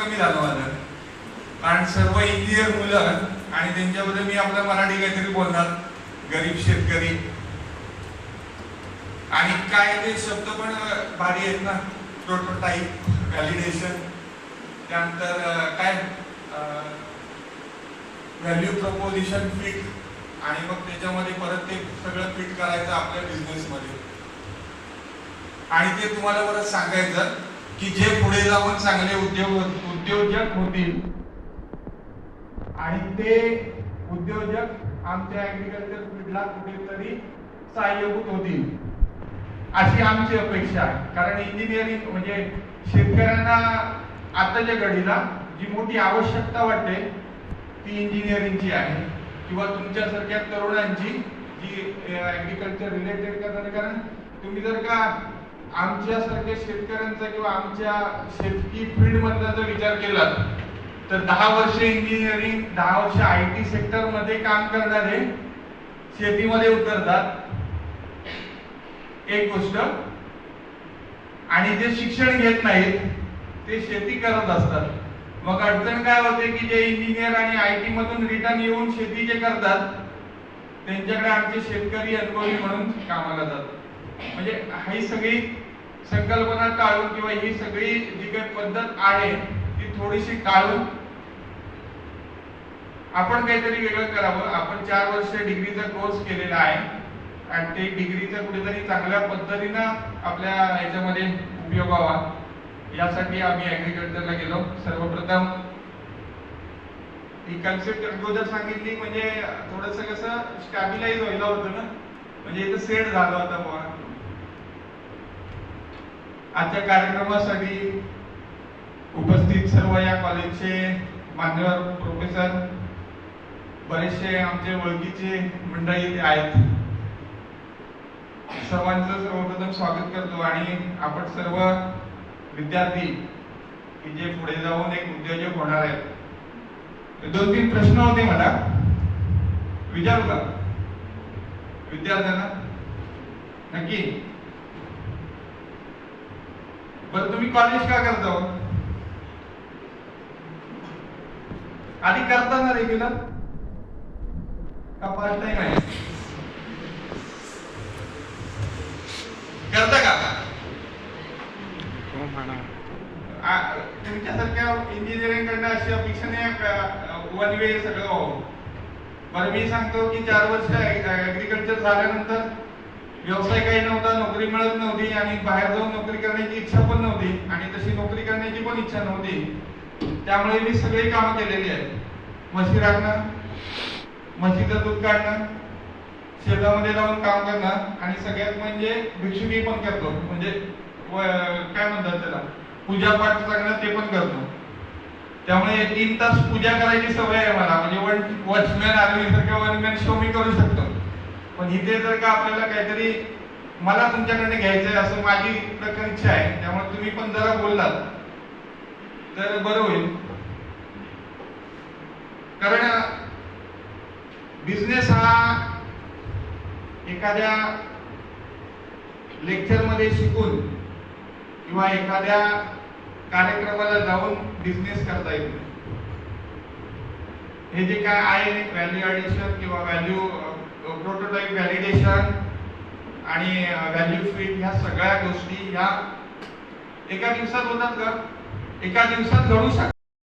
कमी झालं माझं, कारण सर्व इंजिनियर मुलं आणि त्यांच्याबद्दल मी आपलं मराठी काहीतरी बोलणार, गरीब शेतकरी आणि काय ते शब्द पण भारी आहेत ना, प्रोटोटाइप, व्हॅलिडेशन, त्यानंतर काय व्हॅल्यू प्रपोजिशन फिट, आणि मग त्याच्यामध्ये परत ते सगळं फिट करायचं आपल्या बिझनेसमध्ये. आणि ते तुम्हाला परत सांगायचं की जे पुढे जाऊन चांगले उद्योजक होतील आणि ते उद्योजक आमच्या ऍग्रिकल्चर फील्डला कुठेतरी सहाय्यभूत होतील, अशी आमची अपेक्षा आहे. कारण इंजिनिअरिंग म्हणजे शेतकऱ्यांना आताच्या घडीला जी मोठी आवश्यकता वाटते ती इंजिनिअरिंगची आहे, किंवा तुमच्यासारख्या तरुणांची जी ऍग्रिकल्चर रिलेटेड करतात. कारण तुम्ही जर का आमच्यासारख्या शेतकऱ्यांचा किंवा आमच्या शेतकी फील्ड मधला जर विचार केला तर 10 वर्ष इंजिनिअरिंग, 10 वर्ष IT सेक्टर मध्ये काम करणारे शेतीमध्ये उतरतात, एक गोष्ट, आणि जे शिक्षण घेत नाहीत ते शेती करत असतात. मग अडचण काय होते की जे इंजिनियर आणि IT मधून रिटर्न येऊन शेती जे करतात त्यांच्याकडे आमचे शेतकरी अनुभवी म्हणून कामाला जातात. म्हणजे ही सगळी संकल्पना टाळून किंवा ही सगळी जी काही पद्धत आहे ती थोडीशी टाळून आपण काहीतरी वेगळं करावं. आपण 4 वर्ष डिग्रीचा कोर्स केलेला आहे आणि ते डिग्रीचा कुठेतरी चांगल्या पद्धतीनं आपल्या ह्याच्यामध्ये उपयोग व्हावा, यासाठी आम्ही ऍग्रिकल्चरला गेलो. सर्वप्रथम ही कन्सेप्ट अगोदर सांगितली म्हणजे थोडंसं कसं स्टॅबिलाइज व्हायला होतं ना, म्हणजे इथं सेट झालं होतं बुवा. आजच्या कार्यक्रमासाठी उपस्थित सर्व या कॉलेजचे मान्यवर प्रोफेसर, बरेचसे आमचे ओळखीचे मंडळी आहेत, सर्वांचं सर्वप्रथम स्वागत करतो. आणि आपण सर्व विद्यार्थी की जे पुढे जाऊन एक उद्योजक होणार आहेत, 2-3 प्रश्न होते मला, विचारू का विद्यार्थ्यांना? नक्की. बरं, तुम्ही कॉलेज का करता? आधी करता ना रेग्युलर का पार्ट टाइम आहे? करता का? तुमच्यासारख्या इंजिनिअरिंग कडनं अशी अपेक्षा नाही वन वे सगळं व्हावं. बरं, मी सांगतो की 4 वर्ष ऍग्रिकल्चर झाल्यानंतर व्यवसाय काही नव्हता, नोकरी मिळत नव्हती आणि बाहेर जाऊन नोकरी करण्याची इच्छा पण नव्हती आणि तशी नोकरी करण्याची पण इच्छा नव्हती. त्यामुळे मी सगळी कामं केलेली आहेत. म्हशी राखणं, म्हशीचं दूध काढणं, शेतामध्ये जाऊन काम करणं आणि सगळ्यात म्हणजे भिक्षुकी पण करतो, म्हणजे काय म्हणतात त्याला, पूजापाठ करणं ते पण करतो. त्यामुळे 3 तास पूजा करायची सवय आहे मला. म्हणजे वॉचमॅन आर्मी सारखं वनमॅन शो मी करू शकतो. पण इथे जर का आपल्याला काहीतरी मला तुमच्याकडे घ्यायचंय असं माझी प्रकार इच्छा आहे, त्यामुळे तुम्ही पण जरा बोललात तर बरं होईल. कारण बिझनेस हा एखाद्या लेक्चर मध्ये शिकून किंवा एखाद्या कार्यक्रमाला जाऊन बिझनेस करता येतो. हे जे काय आहे व्हॅल्यू ऍडिशन किंवा व्हॅल्यू प्रोटोटाइप व्हॅलिडेशन आणि व्हॅल्यू फिट, ह्या सगळ्या गोष्टी ह्या एका दिवसात होतात का? एका दिवसात घडू शकतात.